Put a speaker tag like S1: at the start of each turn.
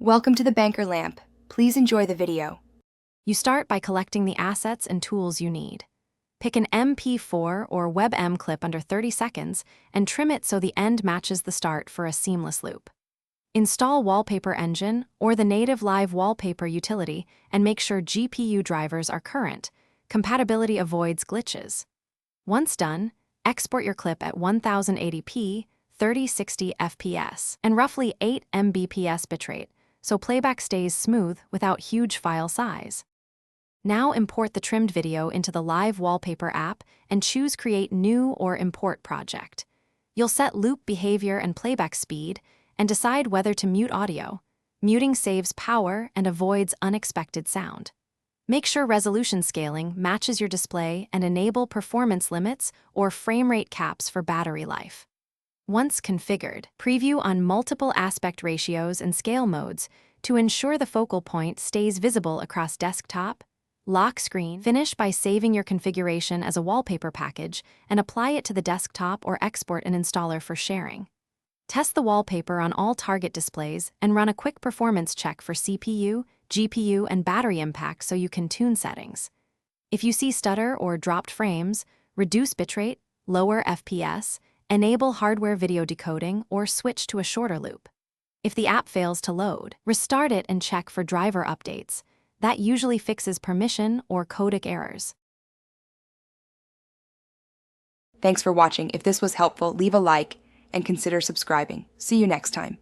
S1: Welcome to the Banker Lamp. Please enjoy the video.
S2: You start by collecting the assets and tools you need. Pick an MP4 or WebM clip under 30 seconds and trim it so the end matches the start for a seamless loop. Install Wallpaper Engine or the native live wallpaper utility and make sure GPU drivers are current. Compatibility avoids glitches. Once done, export your clip at 1080p, 3060 fps, and roughly 8 Mbps bitrate, so playback stays smooth without huge file size. Now import the trimmed video into the Live Wallpaper app and choose Create New or Import Project. You'll set loop behavior and playback speed and decide whether to mute audio. Muting saves power and avoids unexpected sound. Make sure resolution scaling matches your display and enable performance limits or frame rate caps for battery life. Once configured, preview on multiple aspect ratios and scale modes to ensure the focal point stays visible across desktop, lock screen. Finish by saving your configuration as a wallpaper package and apply it to the desktop or export an installer for sharing. Test the wallpaper on all target displays and run a quick performance check for CPU, GPU, and battery impact so you can tune settings. If you see stutter or dropped frames, reduce bitrate, lower FPS, enable hardware video decoding, or switch to a shorter loop. If the app fails to load, restart it and check for driver updates. That usually fixes permission or codec errors.
S1: Thanks for watching. If this was helpful, leave a like and consider subscribing. See you next time.